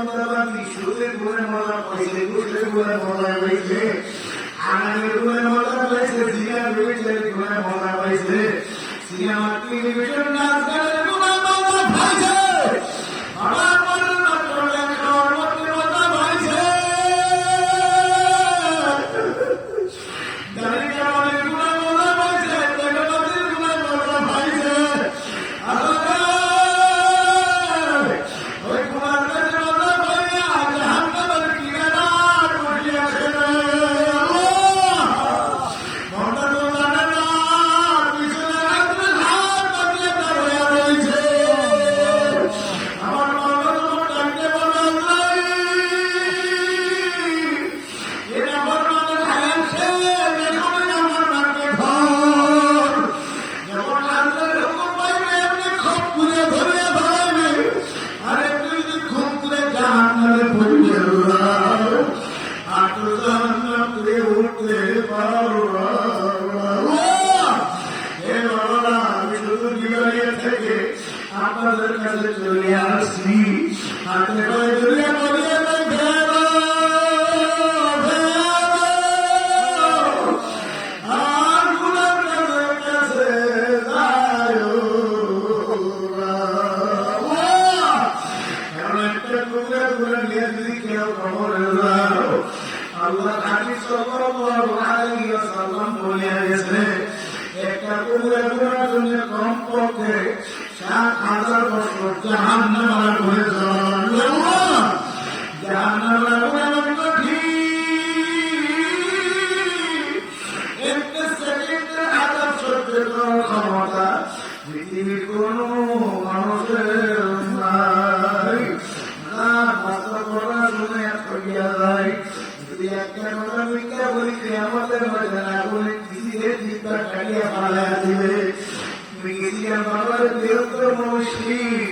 সুদের গুণের মজা পাইছে, ঘুষের গুণের মজা পাইছে, আনামের গুণের মজা পাইছে, সিনেমা টিভির গুণের মজা পাইছে, সিনেমা টেলিভিশন নাচ গানের গুণের মজা পাইছে, আমার মনের মাত্র লেখার মধ্যে মজা পাইছে, গাড়ি চালানোর গুণের মজা পাইছে, টেকনোলজির গুণের মজা পাইছে, ওই কুমার আপনাদের কাছে চলে আসছি, হাতে করে দুনিয়া বলিয়ে আর গুণার কাছে কারণ একটা টুকরা করে নিয়ে যদি কেউ খবর আল্লাহ হাদিস সাল্লাল্লাহু আলাইহি ওয়াসাল্লাম বলে গেছে, একটা টুকরা করার জন্য কমপক্ষে 7,000 বছর জাহান্নামে ঘুরে যাওয়া, জাহান্নামে ঘুরে কঠিন, একটা সেকেন্ডের আযাব সহ্য করার ক্ষমতা পৃথিবীর কোন মানুষের নাই। না বাস্তব করার জন্য করিয়া যায়, যদি একটা কথা মিথ্যা বলি আমাদের মধ্যে না বলে ধীরে চিন্তা কাটিয়া পালাইয়া দিবে। বাবার বৃহত্তম মুশরিক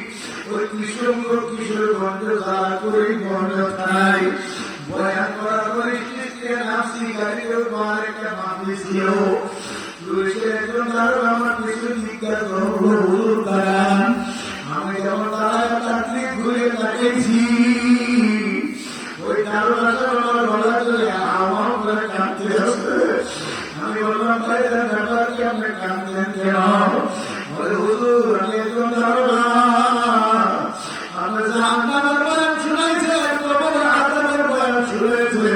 ওই কিশোরগঞ্জ যারা করিমগঞ্জ থানায় বয়ান করার পরিস্থিতিতে নাফসি গাড়ির বার একটা মামলি ছিল, পুলিশের একজন দারোগা আমার পিছনে জিজ্ঞাসা করান, আমি যেমন তাড়াতাড়ি ঘুরে তাকিয়েছি, ওই দারোগা আমার বলা চলে আমার উপরে কাঁদতে আছে। আমি বললাম ভাই ব্যাপার কি আপনি কাঁদলেন কেন? হুজুর আমি একজন দারোগা, আমরা জাহান্নামের বয়ান শুনাইছে, কবরের আযাবের বয়ান শুনেছে,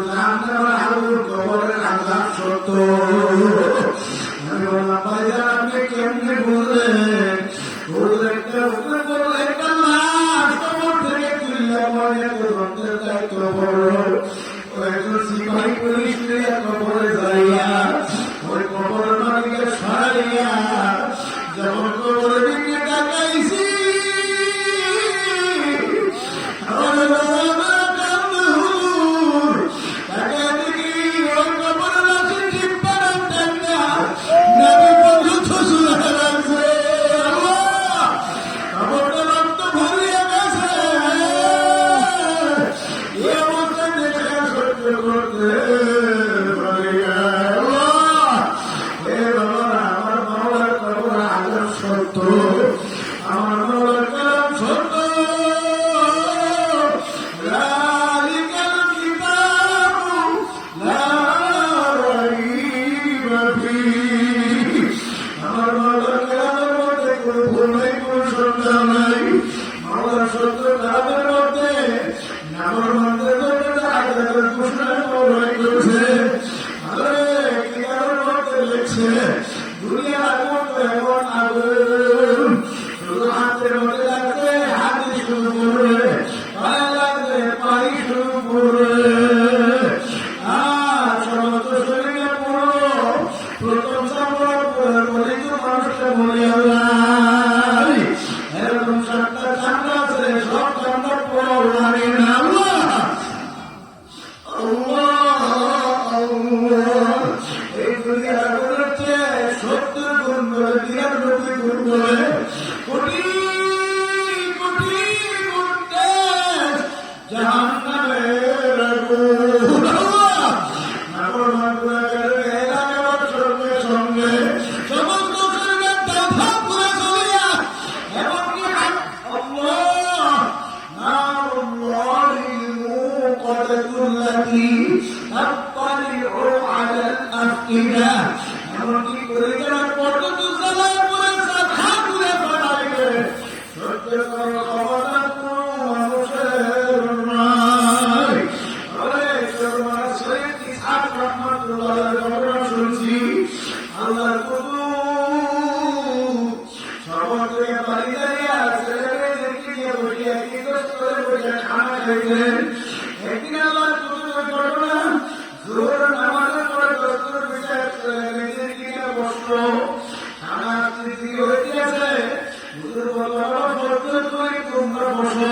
জাহান্নামের আগুন কবরের আযাব সত্য। আমি বললাম ভাইজান আপনি কেমনে বললেন? একটা লাশ কবর থেকে তুললে মনে গ্রন্থের দায়িত্ব বড়, একজন সিপাহী পুলিশ কবরে যাইয়া ওই কবরের মালিকে সরাইয়া যখন কবরের দিকে তাকাইছি التي تطلع على الأفئدة এমনকি পরিচালনার পদ্ধতি চালায় করে সাথা তুলে ফেলাইবে সত্য করো ক্ষমতা কোনো মানুষের নাই আরে তোমার শরীর কি সাত রহমতুল্লাহর ঘটনা শুনছি আল্লাহর কুতুব সর্বত্র বাড়ি দাঁড়িয়ে ছেলেদেরকে দিয়ে বসিয়া কি কষ্ট করে বসে খানা খাইলেন একদিন আল্লাহর কুতুবের ঘটনা জোহর নামাজের পরে দস্তুর বিচার ছেলেদের কিনে বসলো খানা স্মৃতি হইতেছে হুজুর বলল সত্য করে তোমরা বসো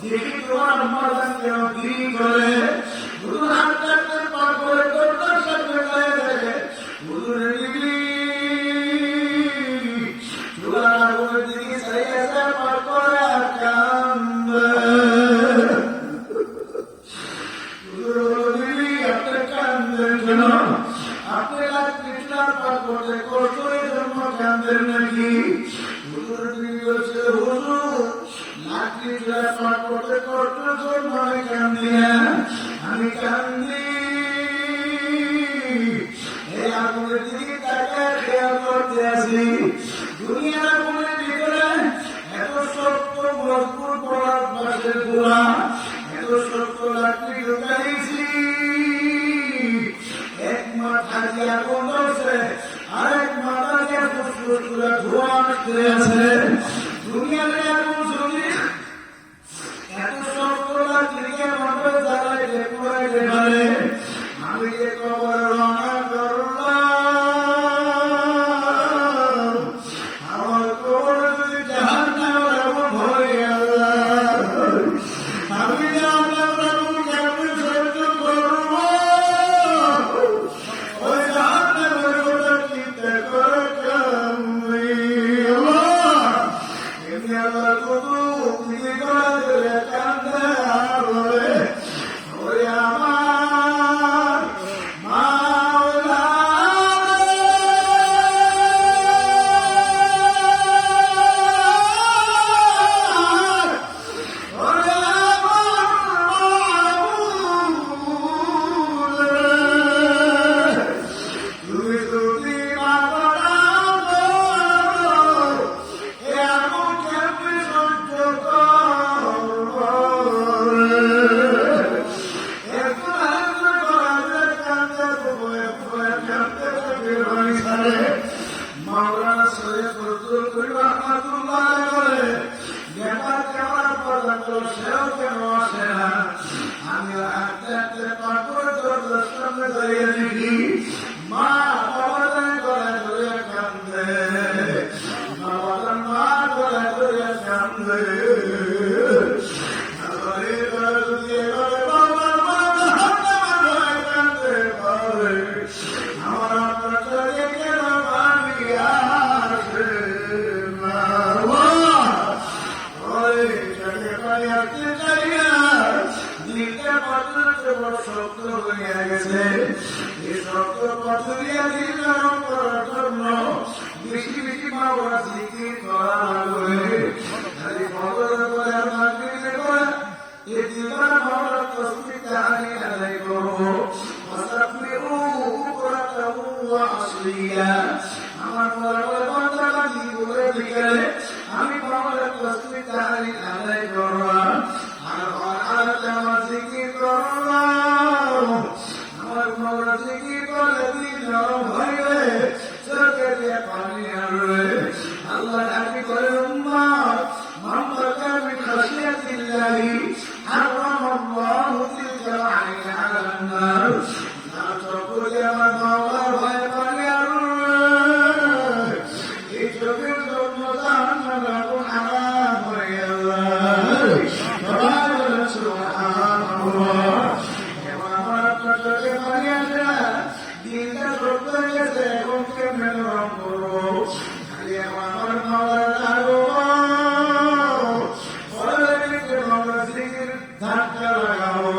দেখি তোমার আম্মা জান কেন দেরি করে হুজুর হাত কাটতে পার করে দরকার সাথে গায়ে দেখে হুজুরের বিবি চুলার আগুনের দিকে চাইয়া যায় পার করে আর কান্দে হুজুর বলল বিবি আপনি কান্দেন কেন আপনি রাত্রি চুলার পার করতে কষ্ট এই জন্য কান্দেন নাকি হুজুর বিবি বলছে হুজুর লাকড়ি চুলার পার করতে কষ্ট জন্য আমি কান্দি না আমি কান্দি এই আগুনের দিকে তাকায় খেয়াল করতে আসি দুনিয়ার আগুনের ভিতরে এত শক্ত মজবুত পড়ার বাসের গোড়া এত শক্ত লাকড়ি ঢুকাইছি এক মাথা দিয়ে আগুন ধরছে আরেক মাথা দিয়ে ফুসফুস করে ধোঁয়া আসতে আছে দুনিয়ার আগুন শুনি এত শক্ত লাকড়িকে মাথা জ্বালাইতে পুরাইতে পারে আমি যে কবর রওনা করলাম আমার কবর যদি জাহান্নামের আগুন হয়ে গেল আমি জাহান্নামের আগুন কেমন সহ্য করব ওই জাহান্নামের কথা চিন্তা করে কামড়ি এমনি আল্লাহ কুতুব নিজে গলা ধরে কান্দে আর বলে ওরে আমার মাওলা ওরে আমার মাওলা তুমি যদি মাওলা এ আগুন কেমনে সহ্য করব এখন হাজার হাজার কান্দে বয়ে বয়ে কান্দে বের হয়ে ছাড়ে মাওলানা সৈয়দ ফজলুল করিম রহমাতুল্লাহ আলাইহি ব্যাপার কেমন পর্যন্ত সেও কেন আসে না আমি হাঁটতে হাঁটতে পার করে দরজার সামনে দাঁড়িয়ে দেখি মা বাবা জান গলায় ধরে কান্দে বাবা জান মা গলায় ধরে কান্দে ঘরে ঘরে দিয়ে ঘরে বাবার মা জাহান্নামের ভয়ে কান্দে পারে আমার আপনার চোখে কেন পানি আসে না ওই চোখে পানি আসতে চাই না দিলটা পাথরের বড় শক্ত হয়ে গেছে এই শক্ত পাথরিয়া দিল নরম করার জন্য বেশি বেশি বাবা জিকির করা লাগবে খালি খবরের পরে আর মাগরিবের পরে এই দিবার মাওলার তসবিহ তাহলি আদায় করবো আমার বান্দারা জীবনে বিকেলে আমি মাওলার তসবিহ তাহলি আদায় করবো আর আমার জিকির করবো আমার মাওলা জিকির করে দিল নরম হইলে চোখে দিয়ে পানি আসবে আল্লাহ আমি করে উম্মত মোহাম্মদ আমি খাশিয়াতিল্লাহি হারামাল্লাহু তিলকা আলাইহি আলান নার না চোখে আমার মাওলার ভয় পানি আসবে এই চোখের জন্য জাহান্নাম আগুন হারাম হয়ে গেল সুবহানাল্লাহ আমার আপনার চোখে পানি আসে দিনটা সত্য হয়ে গেছে এখন কেমন রং করবো খালি আমার মাওলার লাগবো ধাক্কা লাগাবো